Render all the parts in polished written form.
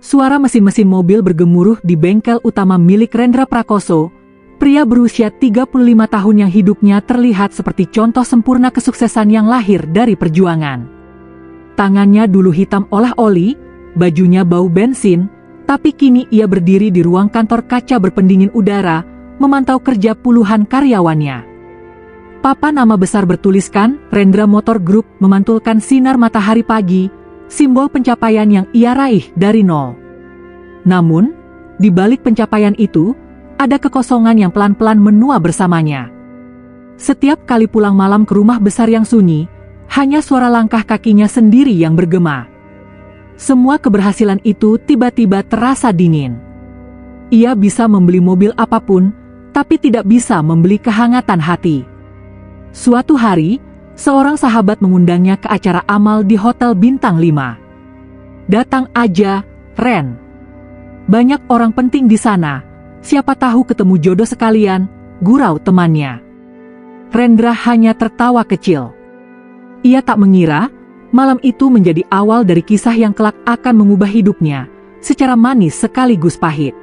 Suara mesin-mesin mobil bergemuruh di bengkel utama milik Rendra Prakoso, pria berusia 35 tahun yang hidupnya terlihat seperti contoh sempurna kesuksesan yang lahir dari perjuangan. Tangannya dulu hitam olah oli, bajunya bau bensin, tapi kini ia berdiri di ruang kantor kaca berpendingin udara, memantau kerja puluhan karyawannya. Papan nama besar bertuliskan, Rendra Motor Group memantulkan sinar matahari pagi, simbol pencapaian yang ia raih dari nol. Namun, di balik pencapaian itu, ada kekosongan yang pelan-pelan menua bersamanya. Setiap kali pulang malam ke rumah besar yang sunyi, hanya suara langkah kakinya sendiri yang bergema. Semua keberhasilan itu tiba-tiba terasa dingin. Ia bisa membeli mobil apapun, tapi tidak bisa membeli kehangatan hati. Suatu hari, seorang sahabat mengundangnya ke acara amal di Hotel Bintang 5. "Datang aja, Ren. Banyak orang penting di sana, siapa tahu ketemu jodoh sekalian," gurau temannya. Rendra hanya tertawa kecil. Ia tak mengira, malam itu menjadi awal dari kisah yang kelak akan mengubah hidupnya, secara manis sekaligus pahit.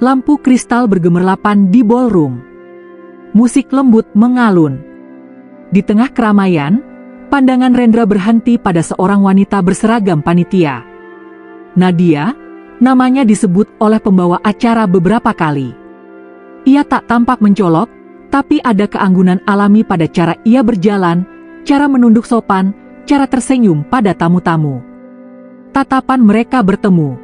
Lampu kristal bergemerlapan di ballroom. Musik lembut mengalun. Di tengah keramaian, pandangan Rendra berhenti pada seorang wanita berseragam panitia. Nadia, namanya disebut oleh pembawa acara beberapa kali. Ia tak tampak mencolok, tapi ada keanggunan alami pada cara ia berjalan, cara menunduk sopan, cara tersenyum pada tamu-tamu. Tatapan mereka bertemu.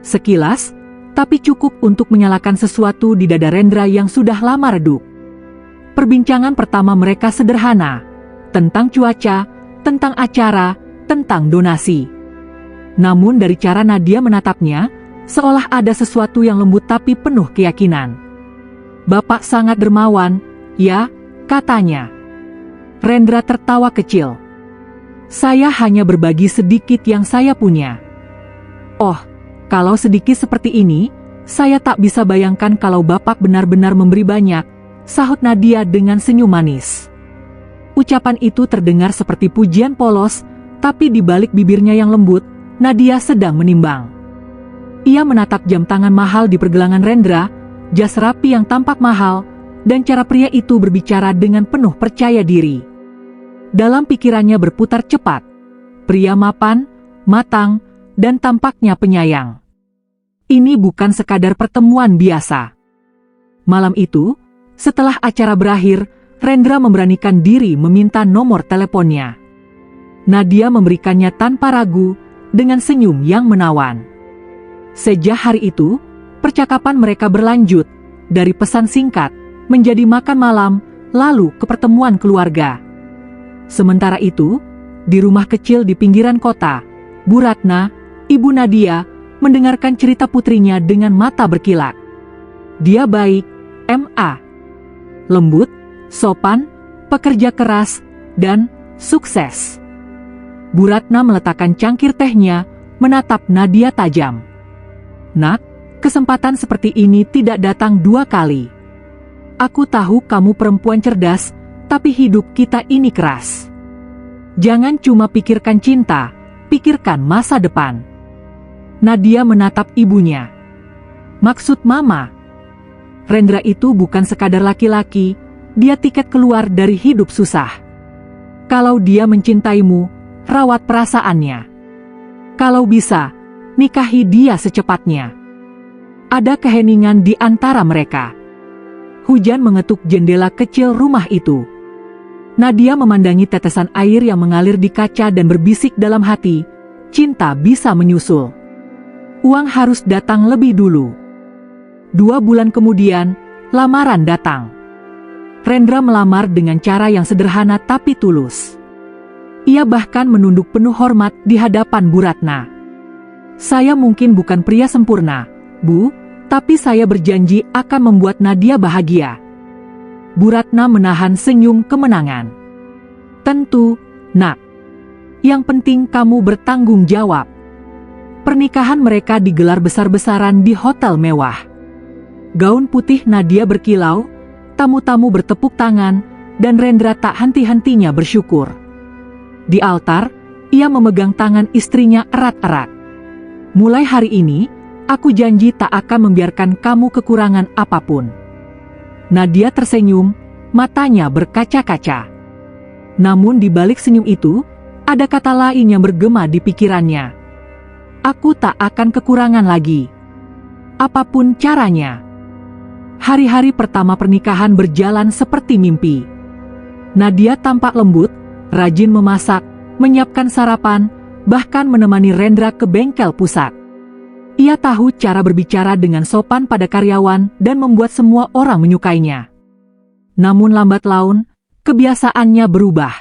Sekilas, tapi cukup untuk menyalakan sesuatu di dada Rendra yang sudah lama redup. Perbincangan pertama mereka sederhana, tentang cuaca, tentang acara, tentang donasi. Namun dari cara Nadia menatapnya, seolah ada sesuatu yang lembut tapi penuh keyakinan. "Bapak sangat dermawan, ya," katanya. Rendra tertawa kecil. "Saya hanya berbagi sedikit yang saya punya." "Oh, kalau sedikit seperti ini, saya tak bisa bayangkan kalau Bapak benar-benar memberi banyak," sahut Nadia dengan senyum manis. Ucapan itu terdengar seperti pujian polos, tapi di balik bibirnya yang lembut, Nadia sedang menimbang. Ia menatap jam tangan mahal di pergelangan Rendra, jas rapi yang tampak mahal, dan cara pria itu berbicara dengan penuh percaya diri. Dalam pikirannya berputar cepat, pria mapan, matang, dan tampaknya penyayang. Ini bukan sekadar pertemuan biasa. Malam itu, setelah acara berakhir, Rendra memberanikan diri meminta nomor teleponnya. Nadia memberikannya tanpa ragu, dengan senyum yang menawan. Sejak hari itu, percakapan mereka berlanjut, dari pesan singkat, menjadi makan malam, lalu ke pertemuan keluarga. Sementara itu, di rumah kecil di pinggiran kota, Bu Ratna, ibu Nadia, mendengarkan cerita putrinya dengan mata berkilat. Dia baik, M.A. lembut, sopan, pekerja keras, dan sukses. Bu Ratna meletakkan cangkir tehnya, menatap Nadia tajam. "Nak, kesempatan seperti ini tidak datang 2 kali. Aku tahu kamu perempuan cerdas, tapi hidup kita ini keras. Jangan cuma pikirkan cinta, pikirkan masa depan." Nadia menatap ibunya. "Maksud Mama?" Rendra itu bukan sekadar laki-laki, dia tiket keluar dari hidup susah. Kalau dia mencintaimu, rawat perasaannya. Kalau bisa, nikahi dia secepatnya. Ada keheningan di antara mereka. Hujan mengetuk jendela kecil rumah itu. Nadia memandangi tetesan air yang mengalir di kaca dan berbisik dalam hati, cinta bisa menyusul. Uang harus datang lebih dulu. 2 bulan kemudian, lamaran datang. Rendra melamar dengan cara yang sederhana tapi tulus. Ia bahkan menunduk penuh hormat di hadapan Bu Ratna. "Saya mungkin bukan pria sempurna, Bu, tapi saya berjanji akan membuat Nadia bahagia." Bu Ratna menahan senyum kemenangan. "Tentu, Nak. Yang penting kamu bertanggung jawab." Pernikahan mereka digelar besar-besaran di hotel mewah. Gaun putih Nadia berkilau, tamu-tamu bertepuk tangan, dan Rendra tak henti-hentinya bersyukur. Di altar, ia memegang tangan istrinya erat-erat. Mulai hari ini, aku janji tak akan membiarkan kamu kekurangan apapun. Nadia tersenyum, matanya berkaca-kaca. Namun di balik senyum itu, ada kata lain yang bergema di pikirannya. Aku tak akan kekurangan lagi. Apapun caranya. Hari-hari pertama pernikahan berjalan seperti mimpi. Nadia tampak lembut, rajin memasak, menyiapkan sarapan, bahkan menemani Rendra ke bengkel pusat. Ia tahu cara berbicara dengan sopan pada karyawan dan membuat semua orang menyukainya. Namun lambat laun, kebiasaannya berubah.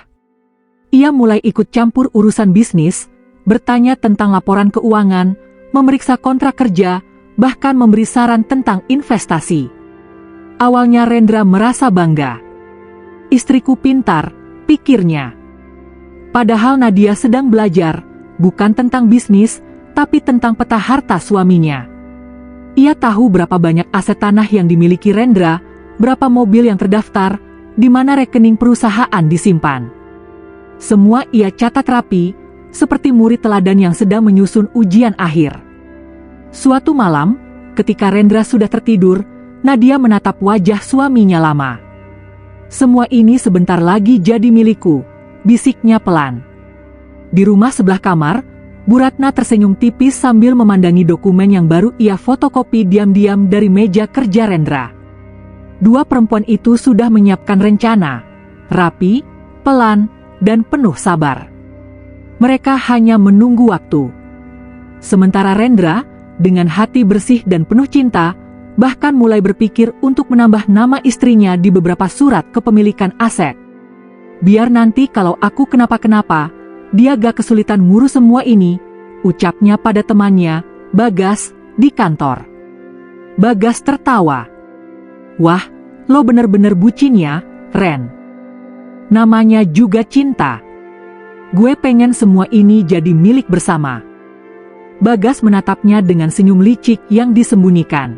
Ia mulai ikut campur urusan bisnis, bertanya tentang laporan keuangan, memeriksa kontrak kerja, bahkan memberi saran tentang investasi. Awalnya Rendra merasa bangga. Istriku pintar, pikirnya. Padahal Nadia sedang belajar, bukan tentang bisnis, tapi tentang peta harta suaminya. Ia tahu berapa banyak aset tanah yang dimiliki Rendra, berapa mobil yang terdaftar, di mana rekening perusahaan disimpan. Semua ia catat rapi, seperti murid teladan yang sedang menyusun ujian akhir. Suatu malam, ketika Rendra sudah tertidur, Nadia menatap wajah suaminya lama. Semua ini sebentar lagi jadi milikku, bisiknya pelan. Di rumah sebelah kamar, Bu Ratna tersenyum tipis sambil memandangi dokumen yang baru ia fotokopi diam-diam dari meja kerja Rendra. Dua perempuan itu sudah menyiapkan rencana, rapi, pelan, dan penuh sabar. Mereka hanya menunggu waktu. Sementara Rendra, dengan hati bersih dan penuh cinta, bahkan mulai berpikir untuk menambah nama istrinya di beberapa surat kepemilikan aset. Biar nanti kalau aku kenapa-kenapa, dia gak kesulitan ngurus semua ini, ucapnya pada temannya, Bagas, di kantor. Bagas tertawa. Wah, lo bener-bener bucin ya, Ren. Namanya juga cinta. Gue pengen semua ini jadi milik bersama. Bagas menatapnya dengan senyum licik yang disembunyikan.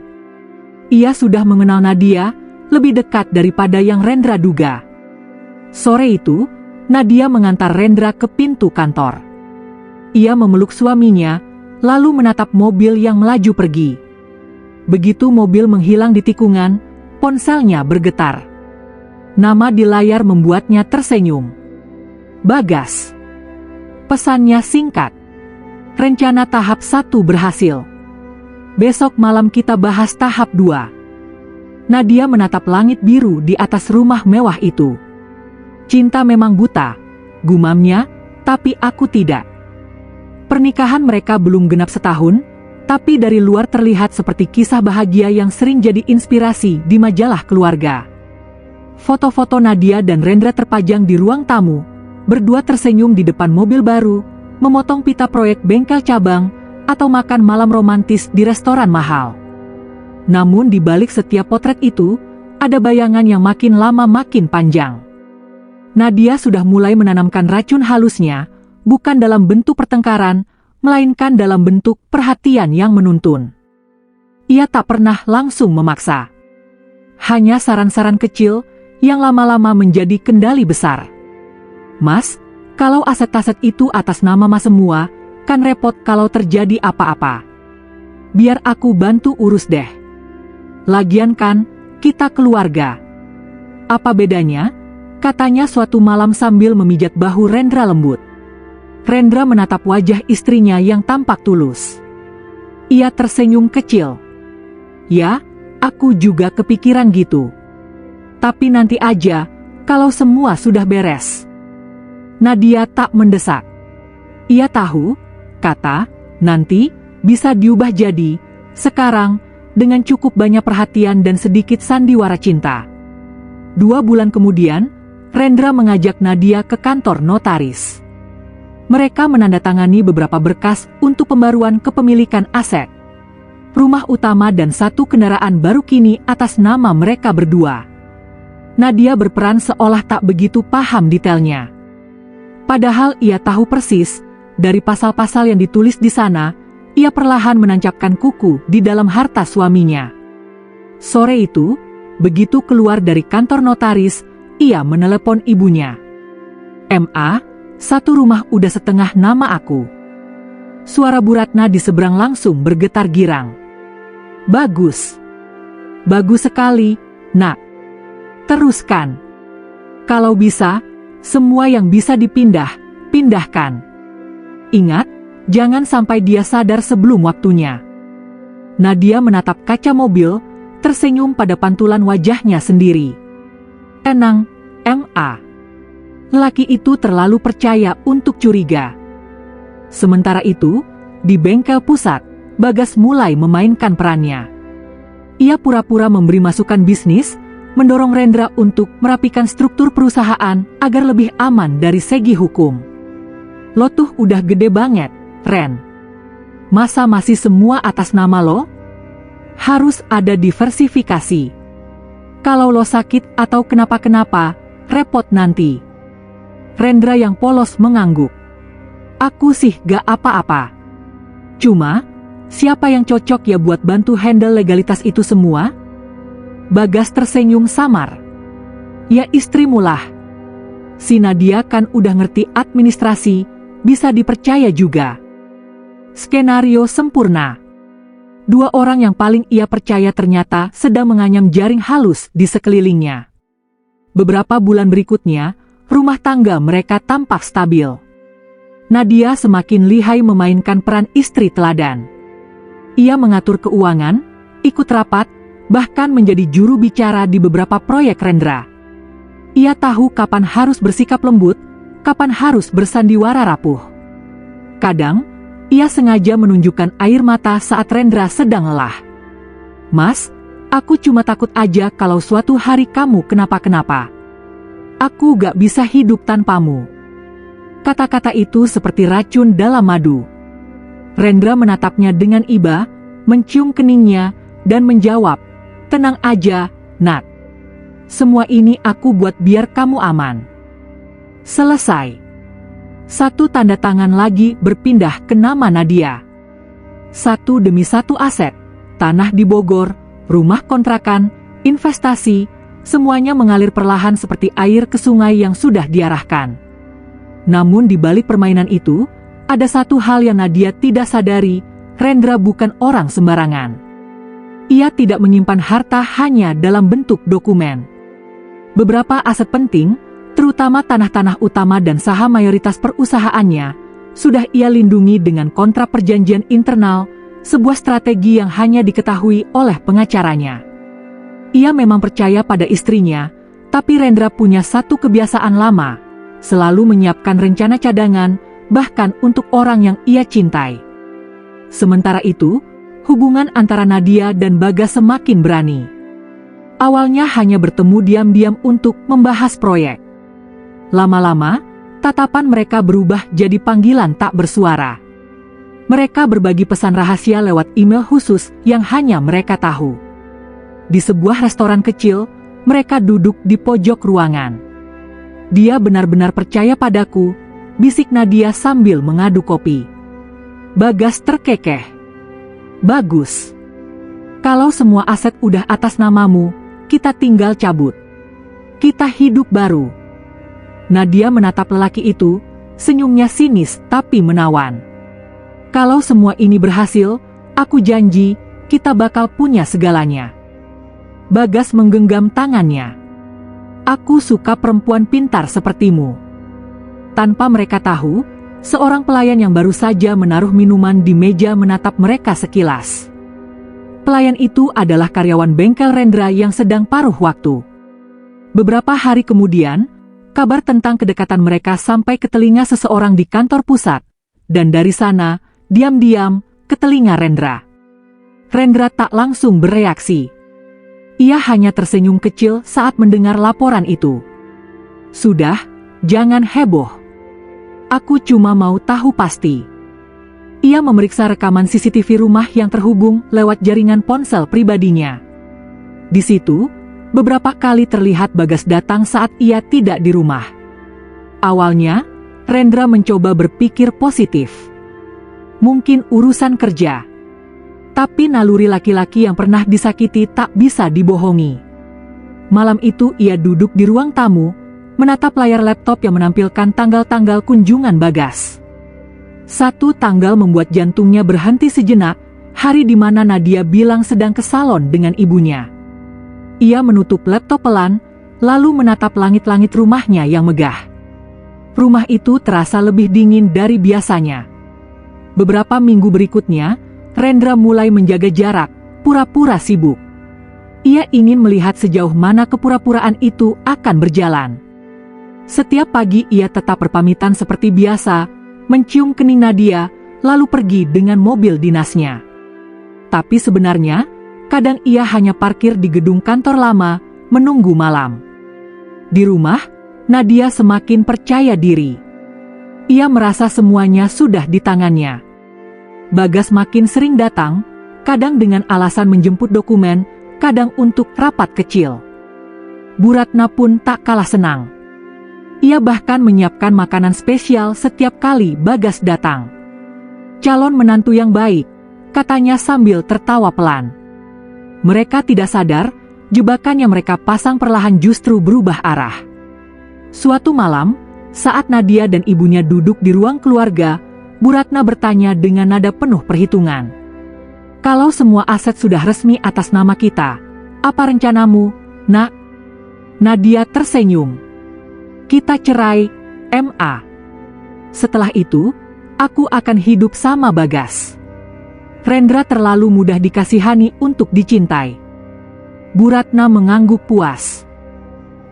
Ia sudah mengenal Nadia, lebih dekat daripada yang Rendra duga. Sore itu, Nadia mengantar Rendra ke pintu kantor. Ia memeluk suaminya, lalu menatap mobil yang melaju pergi. Begitu mobil menghilang di tikungan, ponselnya bergetar. Nama di layar membuatnya tersenyum. Bagas. Pesannya singkat. Rencana tahap 1 berhasil. Besok malam kita bahas tahap 2. Nadia menatap langit biru di atas rumah mewah itu. Cinta memang buta, gumamnya, tapi aku tidak. Pernikahan mereka belum genap setahun, tapi dari luar terlihat seperti kisah bahagia yang sering jadi inspirasi di majalah keluarga. Foto-foto Nadia dan Rendra terpajang di ruang tamu, berdua tersenyum di depan mobil baru, memotong pita proyek bengkel cabang, atau makan malam romantis di restoran mahal. Namun di balik setiap potret itu, ada bayangan yang makin lama makin panjang. Nadia sudah mulai menanamkan racun halusnya, bukan dalam bentuk pertengkaran, melainkan dalam bentuk perhatian yang menuntun. Ia tak pernah langsung memaksa. Hanya saran-saran kecil, yang lama-lama menjadi kendali besar. Mas, kalau aset-aset itu atas nama Mas semua, kan repot kalau terjadi apa-apa. Biar aku bantu urus deh. Lagian kan, kita keluarga. Apa bedanya? Katanya suatu malam sambil memijat bahu Rendra lembut. Rendra menatap wajah istrinya yang tampak tulus. Ia tersenyum kecil. Ya, aku juga kepikiran gitu. Tapi nanti aja, kalau semua sudah beres. Nadia tak mendesak. Ia tahu, kata, nanti, bisa diubah jadi, sekarang, dengan cukup banyak perhatian dan sedikit sandiwara cinta. 2 bulan kemudian, Rendra mengajak Nadia ke kantor notaris. Mereka menandatangani beberapa berkas untuk pembaruan kepemilikan aset. Rumah utama dan 1 kendaraan baru kini atas nama mereka berdua. Nadia berperan seolah tak begitu paham detailnya. Padahal ia tahu persis, dari pasal-pasal yang ditulis di sana, ia perlahan menancapkan kuku di dalam harta suaminya. Sore itu, begitu keluar dari kantor notaris, ia menelepon ibunya. "Ma, 1 rumah udah setengah nama aku. Suara Bu Ratna di seberang langsung bergetar girang. Bagus. Bagus sekali, Nak. Teruskan. Kalau bisa, semua yang bisa dipindah, pindahkan. Ingat, jangan sampai dia sadar sebelum waktunya. Nadia menatap kaca mobil, tersenyum pada pantulan wajahnya sendiri. Tenang, MA. Lelaki itu terlalu percaya untuk curiga. Sementara itu, di bengkel pusat, Bagas mulai memainkan perannya. Ia pura-pura memberi masukan bisnis, mendorong Rendra untuk merapikan struktur perusahaan agar lebih aman dari segi hukum. Lo tuh udah gede banget, Ren. Masa masih semua atas nama lo? Harus ada diversifikasi. Kalau lo sakit atau kenapa-kenapa, repot nanti. Rendra yang polos mengangguk. Aku sih gak apa-apa. Cuma, siapa yang cocok ya buat bantu handle legalitas itu semua? Bagas tersenyum samar. Ya istrimu lah. Si Nadia kan udah ngerti administrasi, bisa dipercaya juga. Skenario sempurna. Dua orang yang paling ia percaya ternyata sedang menganyam jaring halus di sekelilingnya. Beberapa bulan berikutnya, rumah tangga mereka tampak stabil. Nadia semakin lihai memainkan peran istri teladan. Ia mengatur keuangan, ikut rapat, bahkan menjadi juru bicara di beberapa proyek Rendra. Ia tahu kapan harus bersikap lembut, kapan harus bersandiwara rapuh. Kadang, ia sengaja menunjukkan air mata saat Rendra sedang lelah. Mas, aku cuma takut aja kalau suatu hari kamu kenapa-kenapa. Aku gak bisa hidup tanpamu. Kata-kata itu seperti racun dalam madu. Rendra menatapnya dengan iba, mencium keningnya, dan menjawab, tenang aja, Nat. Semua ini aku buat biar kamu aman. Selesai. Satu tanda tangan lagi berpindah ke nama Nadia. Satu demi satu aset, tanah di Bogor, rumah kontrakan, investasi, semuanya mengalir perlahan seperti air ke sungai yang sudah diarahkan. Namun di balik permainan itu, ada satu hal yang Nadia tidak sadari, Rendra bukan orang sembarangan. Ia tidak menyimpan harta hanya dalam bentuk dokumen. Beberapa aset penting, terutama tanah-tanah utama dan saham mayoritas perusahaannya, sudah ia lindungi dengan kontrak perjanjian internal, sebuah strategi yang hanya diketahui oleh pengacaranya. Ia memang percaya pada istrinya, tapi Rendra punya satu kebiasaan lama, selalu menyiapkan rencana cadangan, bahkan untuk orang yang ia cintai. Sementara itu, hubungan antara Nadia dan Bagas semakin berani. Awalnya hanya bertemu diam-diam untuk membahas proyek. Lama-lama, tatapan mereka berubah jadi panggilan tak bersuara. Mereka berbagi pesan rahasia lewat email khusus yang hanya mereka tahu. Di sebuah restoran kecil, mereka duduk di pojok ruangan. Dia benar-benar percaya padaku, bisik Nadia sambil mengadu kopi. Bagas terkekeh. Bagus. Kalau semua aset udah atas namamu, kita tinggal cabut. Kita hidup baru. Nadia menatap lelaki itu, senyumnya sinis tapi menawan. Kalau semua ini berhasil, aku janji, kita bakal punya segalanya. Bagas menggenggam tangannya. Aku suka perempuan pintar sepertimu. Tanpa mereka tahu, seorang pelayan yang baru saja menaruh minuman di meja menatap mereka sekilas. Pelayan itu adalah karyawan bengkel Rendra yang sedang paruh waktu. Beberapa hari kemudian, kabar tentang kedekatan mereka sampai ke telinga seseorang di kantor pusat, dan dari sana, diam-diam, ke telinga Rendra. Rendra tak langsung bereaksi. Ia hanya tersenyum kecil saat mendengar laporan itu. Sudah, jangan heboh. Aku cuma mau tahu pasti. Ia memeriksa rekaman CCTV rumah yang terhubung lewat jaringan ponsel pribadinya. Di situ, beberapa kali terlihat Bagas datang saat ia tidak di rumah. Awalnya, Rendra mencoba berpikir positif. Mungkin urusan kerja. Tapi naluri laki-laki yang pernah disakiti tak bisa dibohongi. Malam itu ia duduk di ruang tamu, menatap layar laptop yang menampilkan tanggal-tanggal kunjungan Bagas. Satu tanggal membuat jantungnya berhenti sejenak, hari di mana Nadia bilang sedang ke salon dengan ibunya. Ia menutup laptop pelan, lalu menatap langit-langit rumahnya yang megah. Rumah itu terasa lebih dingin dari biasanya. Beberapa minggu berikutnya, Rendra mulai menjaga jarak, pura-pura sibuk. Ia ingin melihat sejauh mana kepura-puraan itu akan berjalan. Setiap pagi ia tetap berpamitan seperti biasa, mencium kening Nadia, lalu pergi dengan mobil dinasnya. Tapi sebenarnya, kadang ia hanya parkir di gedung kantor lama, menunggu malam. Di rumah, Nadia semakin percaya diri. Ia merasa semuanya sudah di tangannya. Bagas makin sering datang, kadang dengan alasan menjemput dokumen, kadang untuk rapat kecil. Bu Ratna pun tak kalah senang. Ia bahkan menyiapkan makanan spesial setiap kali Bagas datang. Calon menantu yang baik, katanya sambil tertawa pelan. Mereka tidak sadar, jebakan yang mereka pasang perlahan justru berubah arah. Suatu malam, saat Nadia dan ibunya duduk di ruang keluarga, Bu Ratna bertanya dengan nada penuh perhitungan. Kalau semua aset sudah resmi atas nama kita, apa rencanamu, Nak? Nadia tersenyum. Kita cerai, Ma. Setelah itu, aku akan hidup sama Bagas. Rendra terlalu mudah dikasihani untuk dicintai. Bu Ratna mengangguk puas.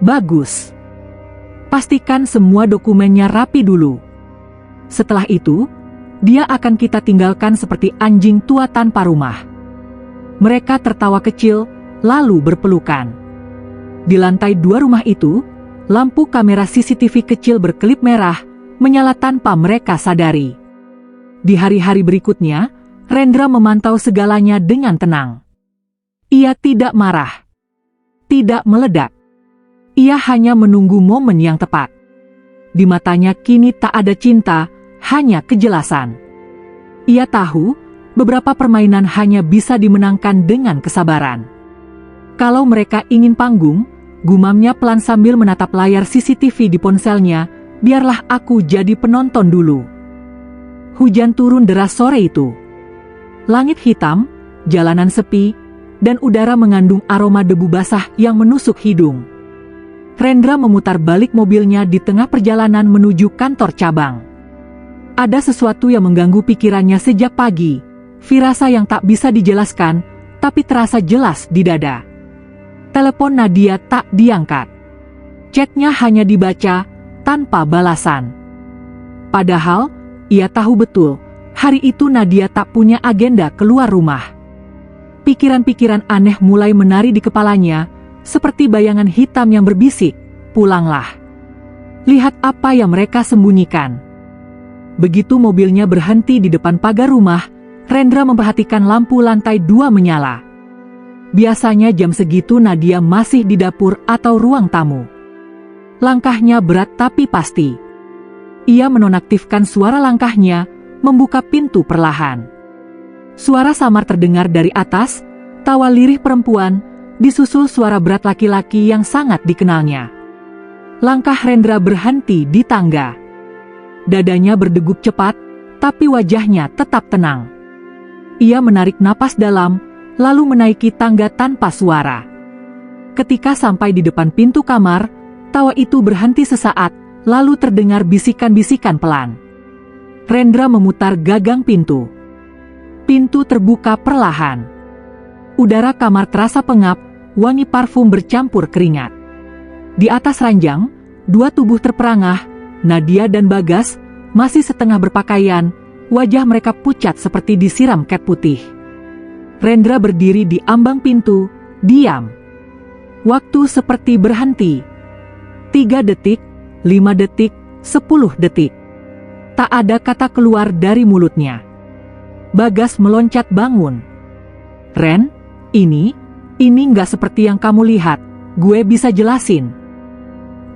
Bagus. Pastikan semua dokumennya rapi dulu. Setelah itu, dia akan kita tinggalkan seperti anjing tua tanpa rumah. Mereka tertawa kecil, lalu berpelukan. Di lantai 2 rumah itu, lampu kamera CCTV kecil berkelip merah, menyala tanpa mereka sadari. Di hari-hari berikutnya, Rendra memantau segalanya dengan tenang. Ia tidak marah. Tidak meledak. Ia hanya menunggu momen yang tepat. Di matanya kini tak ada cinta, hanya kejelasan. Ia tahu, beberapa permainan hanya bisa dimenangkan dengan kesabaran. Kalau mereka ingin panggung, gumamnya pelan sambil menatap layar CCTV di ponselnya, biarlah aku jadi penonton dulu. Hujan turun deras sore itu. Langit hitam, jalanan sepi, dan udara mengandung aroma debu basah yang menusuk hidung. Rendra memutar balik mobilnya di tengah perjalanan menuju kantor cabang. Ada sesuatu yang mengganggu pikirannya sejak pagi, firasa yang tak bisa dijelaskan, tapi terasa jelas di dada. Telepon Nadia tak diangkat. Chatnya hanya dibaca, tanpa balasan. Padahal, ia tahu betul, hari itu Nadia tak punya agenda keluar rumah. Pikiran-pikiran aneh mulai menari di kepalanya, seperti bayangan hitam yang berbisik, pulanglah. Lihat apa yang mereka sembunyikan. Begitu mobilnya berhenti di depan pagar rumah, Rendra memperhatikan lampu lantai 2 menyala. Biasanya jam segitu Nadia masih di dapur atau ruang tamu. Langkahnya berat tapi pasti. Ia menonaktifkan suara langkahnya, membuka pintu perlahan. Suara samar terdengar dari atas, tawa lirih perempuan, disusul suara berat laki-laki yang sangat dikenalnya. Langkah Rendra berhenti di tangga. Dadanya berdegup cepat, tapi wajahnya tetap tenang. Ia menarik napas dalam, lalu menaiki tangga tanpa suara. Ketika sampai di depan pintu kamar, tawa itu berhenti sesaat, lalu terdengar bisikan-bisikan pelan. Rendra memutar gagang pintu. Pintu terbuka perlahan. Udara kamar terasa pengap, wangi parfum bercampur keringat. Di atas ranjang, 2 tubuh terperangah, Nadia dan Bagas, masih setengah berpakaian, wajah mereka pucat seperti disiram cat putih. Rendra berdiri di ambang pintu, diam. Waktu seperti berhenti. 3 detik, 5 detik, 10 detik. Tak ada kata keluar dari mulutnya. Bagas meloncat bangun. Ren, ini nggak seperti yang kamu lihat, gue bisa jelasin.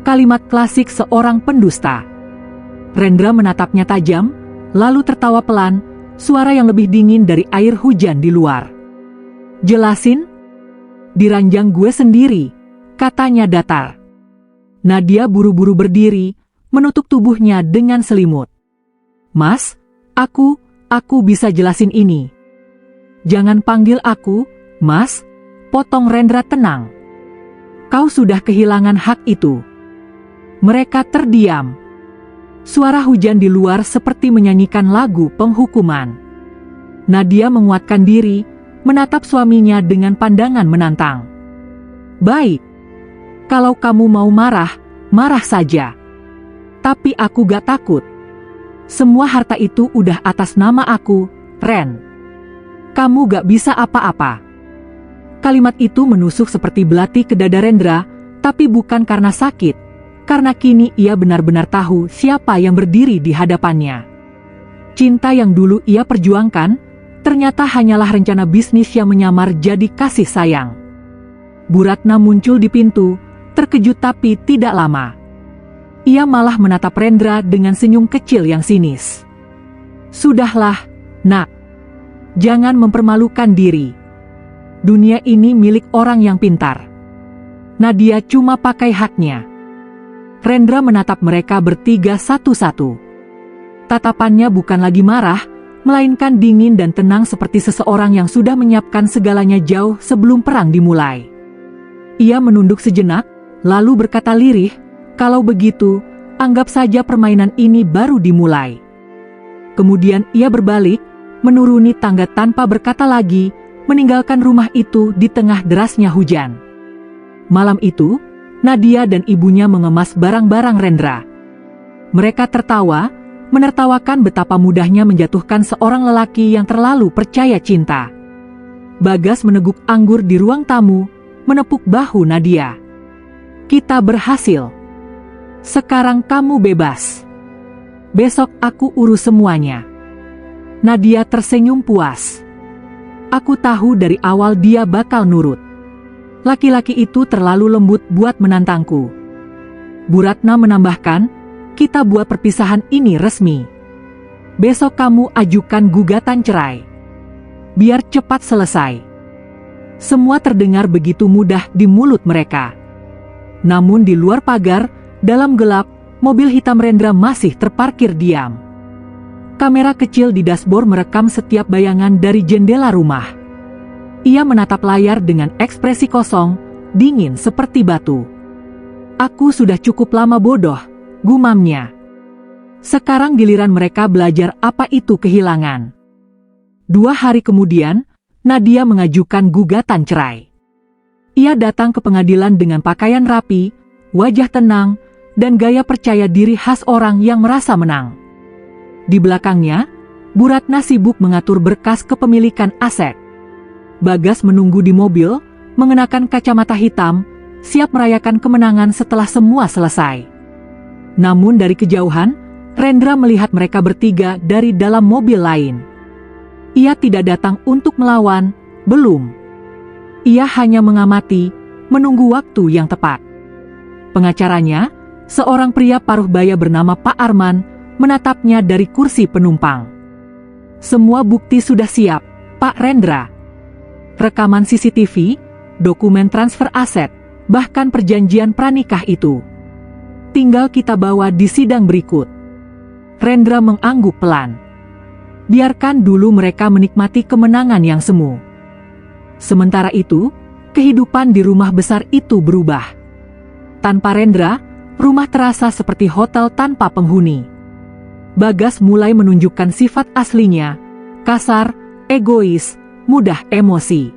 Kalimat klasik seorang pendusta. Rendra menatapnya tajam, lalu tertawa pelan, suara yang lebih dingin dari air hujan di luar. Jelasin? Di ranjang gue sendiri, katanya datar. Nadia buru-buru berdiri, menutup tubuhnya dengan selimut. Mas, Aku bisa jelasin ini. Jangan panggil aku, Mas, potong Rendra. Tenang. Kau sudah kehilangan hak itu. Mereka terdiam. Suara hujan di luar seperti menyanyikan lagu penghukuman. Nadia menguatkan diri, menatap suaminya dengan pandangan menantang. Baik. Kalau kamu mau marah, marah saja. Tapi aku gak takut. Semua harta itu udah atas nama aku, Ren. Kamu gak bisa apa-apa. Kalimat itu menusuk seperti belati ke dada Rendra, tapi bukan karena sakit, karena kini ia benar-benar tahu siapa yang berdiri di hadapannya. Cinta yang dulu ia perjuangkan, ternyata hanyalah rencana bisnis yang menyamar jadi kasih sayang. Bu Ratna muncul di pintu, terkejut tapi tidak lama. Ia malah menatap Rendra dengan senyum kecil yang sinis. Sudahlah, Nak. Jangan mempermalukan diri. Dunia ini milik orang yang pintar. Nadia cuma pakai haknya. Rendra menatap mereka bertiga satu-satu. Tatapannya bukan lagi marah, melainkan dingin dan tenang seperti seseorang yang sudah menyiapkan segalanya jauh sebelum perang dimulai. Ia menunduk sejenak, lalu berkata lirih, "Kalau begitu, anggap saja permainan ini baru dimulai." Kemudian ia berbalik, menuruni tangga tanpa berkata lagi, meninggalkan rumah itu di tengah derasnya hujan. Malam itu, Nadia dan ibunya mengemas barang-barang Rendra. Mereka tertawa, menertawakan betapa mudahnya menjatuhkan seorang lelaki yang terlalu percaya cinta. Bagas meneguk anggur di ruang tamu, menepuk bahu Nadia. "Kita berhasil. Sekarang kamu bebas. Besok aku urus semuanya." Nadia tersenyum puas. "Aku tahu dari awal dia bakal nurut. Laki-laki itu terlalu lembut buat menantangku." Bu Ratna menambahkan, "Kita buat perpisahan ini resmi. Besok kamu ajukan gugatan cerai. Biar cepat selesai." Semua terdengar begitu mudah di mulut mereka. Namun di luar pagar, dalam gelap, mobil hitam Rendra masih terparkir diam. Kamera kecil di dashboard merekam setiap bayangan dari jendela rumah. Ia menatap layar dengan ekspresi kosong, dingin seperti batu. "Aku sudah cukup lama bodoh," gumamnya. Sekarang giliran mereka belajar apa itu kehilangan. 2 hari kemudian, Nadia mengajukan gugatan cerai. Ia datang ke pengadilan dengan pakaian rapi, wajah tenang, dan gaya percaya diri khas orang yang merasa menang. Di belakangnya, Bu Ratna sibuk mengatur berkas kepemilikan aset. Bagas menunggu di mobil, mengenakan kacamata hitam, siap merayakan kemenangan setelah semua selesai. Namun dari kejauhan, Rendra melihat mereka bertiga dari dalam mobil lain. Ia tidak datang untuk melawan, belum. Ia hanya mengamati, menunggu waktu yang tepat. Pengacaranya, seorang pria paruh baya bernama Pak Arman, menatapnya dari kursi penumpang. "Semua bukti sudah siap, Pak Rendra. Rekaman CCTV, dokumen transfer aset, bahkan perjanjian pranikah itu. Tinggal kita bawa di sidang berikut." Rendra mengangguk pelan. Biarkan dulu mereka menikmati kemenangan yang semu. Sementara itu, kehidupan di rumah besar itu berubah. Tanpa Rendra, rumah terasa seperti hotel tanpa penghuni. Bagas mulai menunjukkan sifat aslinya, kasar, egois, mudah emosi.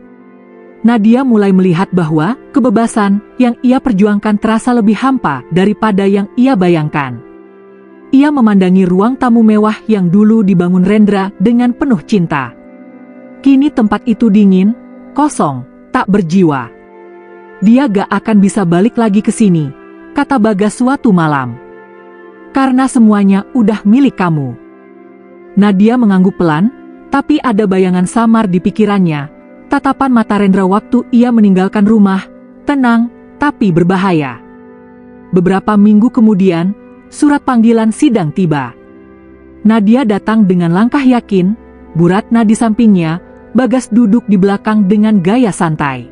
Nadia mulai melihat bahwa kebebasan yang ia perjuangkan terasa lebih hampa daripada yang ia bayangkan. Ia memandangi ruang tamu mewah yang dulu dibangun Rendra dengan penuh cinta. Kini tempat itu dingin, kosong, tak berjiwa. "Dia gak akan bisa balik lagi ke sini," kata Bagas suatu malam. "Karena semuanya udah milik kamu." Nadia mengangguk pelan, tapi ada bayangan samar di pikirannya. Tatapan mata Rendra waktu ia meninggalkan rumah, tenang, tapi berbahaya. Beberapa minggu kemudian, surat panggilan sidang tiba. Nadia datang dengan langkah yakin, Bu Ratna di sampingnya, Bagas duduk di belakang dengan gaya santai.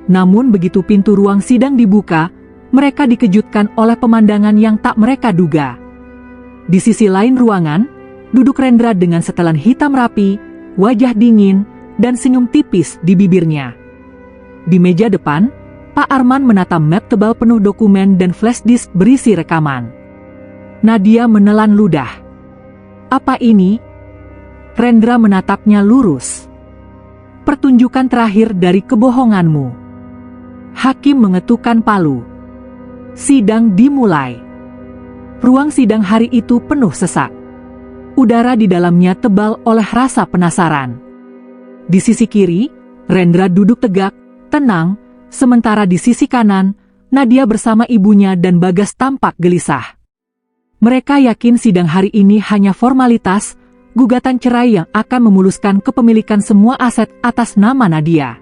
Namun begitu pintu ruang sidang dibuka, mereka dikejutkan oleh pemandangan yang tak mereka duga. Di sisi lain ruangan, duduk Rendra dengan setelan hitam rapi, wajah dingin, dan senyum tipis di bibirnya. Di meja depan, Pak Arman menata map tebal penuh dokumen dan flash disk berisi rekaman. Nadia menelan ludah. Apa ini? Rendra menatapnya lurus. Pertunjukan terakhir dari kebohonganmu. Hakim mengetukkan palu. Sidang dimulai. Ruang sidang hari itu penuh sesak. Udara di dalamnya tebal oleh rasa penasaran. Di sisi kiri, Rendra duduk tegak, tenang, sementara di sisi kanan, Nadia bersama ibunya dan Bagas tampak gelisah. Mereka yakin sidang hari ini hanya formalitas, gugatan cerai yang akan memuluskan kepemilikan semua aset atas nama Nadia.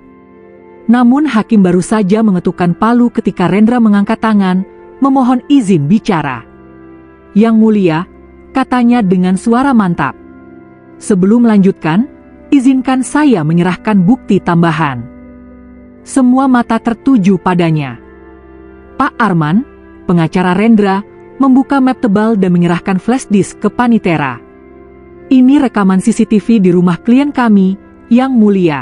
Namun hakim baru saja mengetukkan palu ketika Rendra mengangkat tangan, memohon izin bicara. Yang mulia, katanya dengan suara mantap. Sebelum melanjutkan, izinkan saya menyerahkan bukti tambahan. Semua mata tertuju padanya. Pak Arman, pengacara Rendra, membuka map tebal dan menyerahkan flash disk ke Panitera. Ini rekaman CCTV di rumah klien kami, Yang Mulia.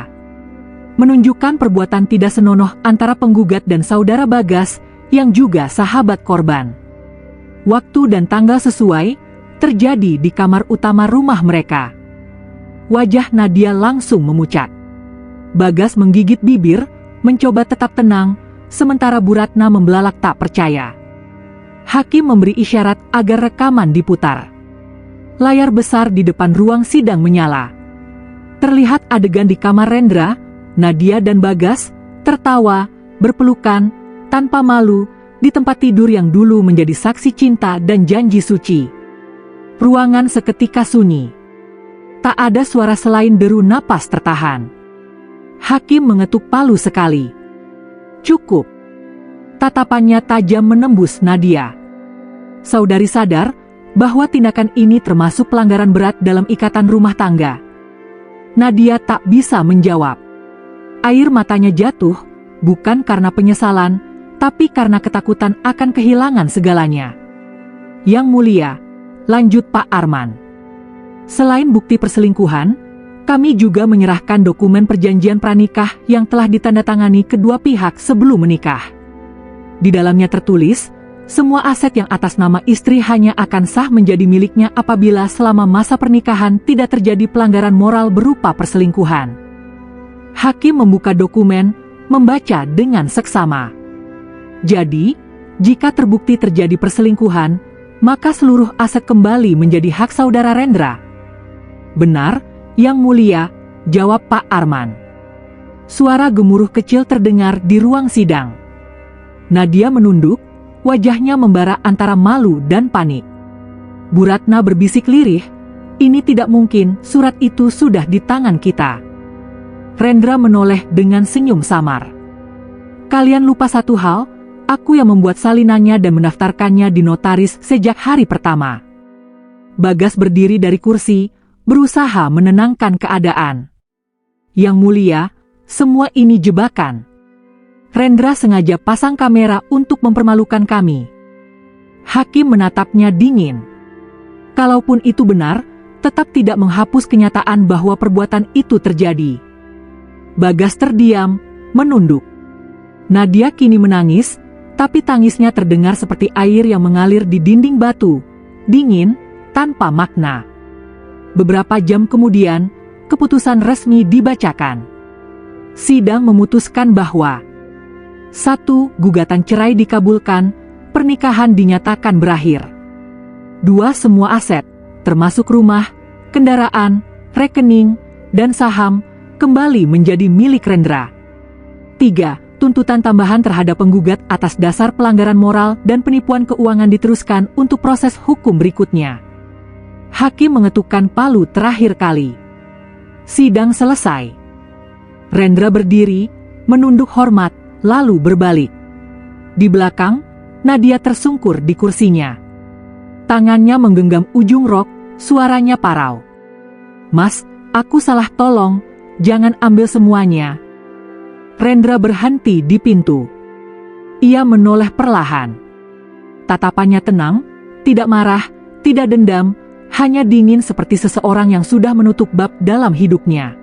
Menunjukkan perbuatan tidak senonoh antara penggugat dan saudara Bagas, yang juga sahabat korban. Waktu dan tanggal sesuai, terjadi di kamar utama rumah mereka. Wajah Nadia langsung memucat. Bagas menggigit bibir, mencoba tetap tenang, sementara Bu Ratna membelalak tak percaya. Hakim memberi isyarat agar rekaman diputar. Layar besar di depan ruang sidang menyala. Terlihat adegan di kamar Rendra, Nadia dan Bagas, tertawa, berpelukan, tanpa malu, di tempat tidur yang dulu menjadi saksi cinta dan janji suci. Ruangan seketika sunyi. Tak ada suara selain deru napas tertahan. Hakim mengetuk palu sekali. Cukup. Tatapannya tajam menembus Nadia. Saudari sadar bahwa tindakan ini termasuk pelanggaran berat dalam ikatan rumah tangga. Nadia tak bisa menjawab. Air matanya jatuh, bukan karena penyesalan, tapi karena ketakutan akan kehilangan segalanya. Yang Mulia, lanjut Pak Arman. Selain bukti perselingkuhan, kami juga menyerahkan dokumen perjanjian pranikah yang telah ditandatangani kedua pihak sebelum menikah. Di dalamnya tertulis, semua aset yang atas nama istri hanya akan sah menjadi miliknya apabila selama masa pernikahan tidak terjadi pelanggaran moral berupa perselingkuhan. Hakim membuka dokumen, membaca dengan seksama. Jadi, jika terbukti terjadi perselingkuhan, maka seluruh aset kembali menjadi hak saudara Rendra. Benar, Yang Mulia, jawab Pak Arman. Suara gemuruh kecil terdengar di ruang sidang. Nadia menunduk, wajahnya membara antara malu dan panik. Bu Ratna berbisik lirih, ini tidak mungkin, surat itu sudah di tangan kita. Rendra menoleh dengan senyum samar. Kalian lupa satu hal, aku yang membuat salinannya dan mendaftarkannya di notaris sejak hari pertama. Bagas berdiri dari kursi, berusaha menenangkan keadaan. Yang Mulia, semua ini jebakan. Rendra sengaja pasang kamera untuk mempermalukan kami. Hakim menatapnya dingin. Kalaupun itu benar, tetap tidak menghapus kenyataan bahwa perbuatan itu terjadi. Bagas terdiam, menunduk. Nadia kini menangis, tapi tangisnya terdengar seperti air yang mengalir di dinding batu, dingin, tanpa makna. Beberapa jam kemudian, keputusan resmi dibacakan. Sidang memutuskan bahwa 1. Gugatan cerai dikabulkan, pernikahan dinyatakan berakhir. 2. Semua aset, termasuk rumah, kendaraan, rekening, dan saham, kembali menjadi milik Rendra. 3. Tuntutan tambahan terhadap penggugat atas dasar pelanggaran moral dan penipuan keuangan diteruskan untuk proses hukum berikutnya. Hakim mengetukkan palu terakhir kali. Sidang selesai. Rendra berdiri, menunduk hormat, lalu berbalik. Di belakang, Nadia tersungkur di kursinya. Tangannya menggenggam ujung rok, suaranya parau. Mas, aku salah, tolong, jangan ambil semuanya. Rendra berhenti di pintu. Ia menoleh perlahan. Tatapannya tenang, tidak marah, tidak dendam, hanya dingin seperti seseorang yang sudah menutup bab dalam hidupnya.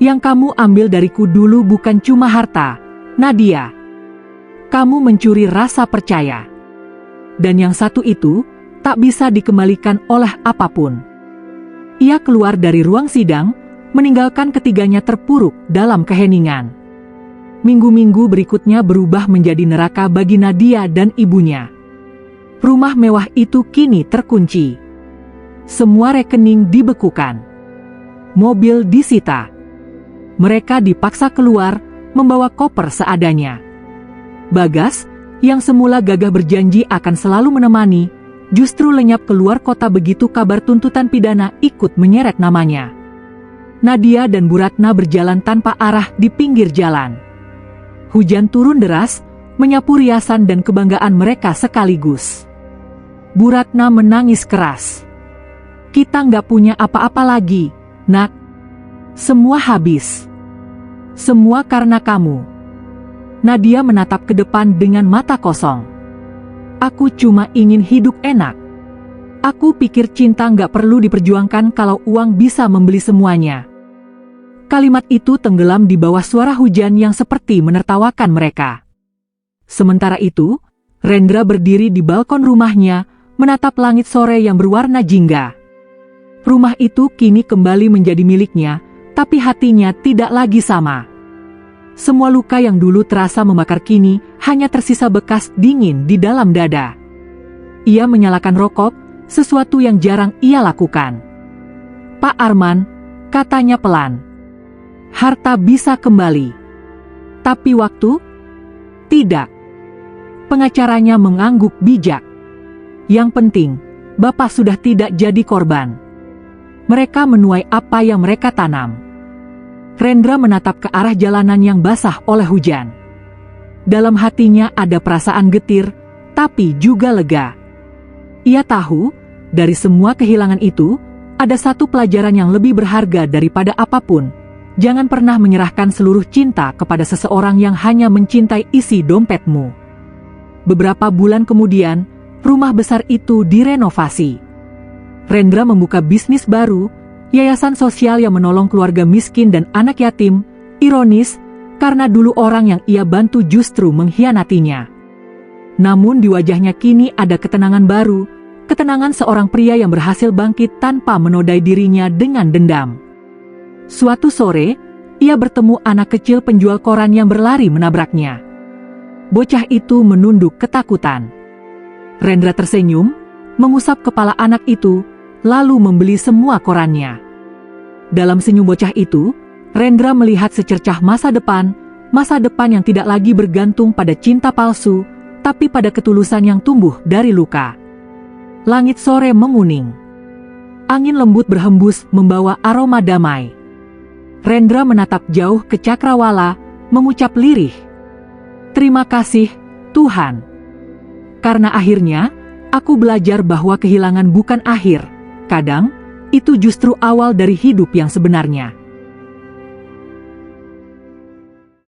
Yang kamu ambil dariku dulu bukan cuma harta, Nadia. Kamu mencuri rasa percaya. Dan yang satu itu tak bisa dikembalikan oleh apapun. Ia keluar dari ruang sidang, meninggalkan ketiganya terpuruk dalam keheningan. Minggu-minggu berikutnya berubah menjadi neraka bagi Nadia dan ibunya. Rumah mewah itu kini terkunci. Semua rekening dibekukan. Mobil disita. Mereka dipaksa keluar, membawa koper seadanya. Bagas, yang semula gagah berjanji akan selalu menemani, justru lenyap keluar kota begitu kabar tuntutan pidana ikut menyeret namanya. Nadia dan Bu Ratna berjalan tanpa arah di pinggir jalan. Hujan turun deras, menyapu riasan dan kebanggaan mereka sekaligus. Bu Ratna menangis keras. Kita nggak punya apa-apa lagi, Nak. Semua habis. Semua karena kamu. Nadia menatap ke depan dengan mata kosong. Aku cuma ingin hidup enak. Aku pikir cinta nggak perlu diperjuangkan kalau uang bisa membeli semuanya. Kalimat itu tenggelam di bawah suara hujan yang seperti menertawakan mereka. Sementara itu, Rendra berdiri di balkon rumahnya, menatap langit sore yang berwarna jingga. Rumah itu kini kembali menjadi miliknya, tapi hatinya tidak lagi sama. Semua luka yang dulu terasa membakar kini hanya tersisa bekas dingin di dalam dada. Ia menyalakan rokok, sesuatu yang jarang ia lakukan. Pak Arman, katanya pelan. Harta bisa kembali. Tapi waktu? Tidak. Pengacaranya mengangguk bijak. Yang penting, Bapak sudah tidak jadi korban. Mereka menuai apa yang mereka tanam. Rendra menatap ke arah jalanan yang basah oleh hujan. Dalam hatinya ada perasaan getir, tapi juga lega. Ia tahu, dari semua kehilangan itu, ada satu pelajaran yang lebih berharga daripada apapun. Jangan pernah menyerahkan seluruh cinta kepada seseorang yang hanya mencintai isi dompetmu. Beberapa bulan kemudian, rumah besar itu direnovasi. Rendra membuka bisnis baru, yayasan sosial yang menolong keluarga miskin dan anak yatim. Ironis, karena dulu orang yang ia bantu justru mengkhianatinya. Namun di wajahnya kini ada ketenangan baru, ketenangan seorang pria yang berhasil bangkit tanpa menodai dirinya dengan dendam. Suatu sore, ia bertemu anak kecil penjual koran yang berlari menabraknya. Bocah itu menunduk ketakutan. Rendra tersenyum, mengusap kepala anak itu, lalu membeli semua korannya. Dalam senyum bocah itu, Rendra melihat secercah masa depan yang tidak lagi bergantung pada cinta palsu, tapi pada ketulusan yang tumbuh dari luka. Langit sore menguning. Angin lembut berhembus membawa aroma damai. Rendra menatap jauh ke cakrawala, mengucap lirih. Terima kasih, Tuhan. Karena akhirnya, aku belajar bahwa kehilangan bukan akhir. Kadang, itu justru awal dari hidup yang sebenarnya.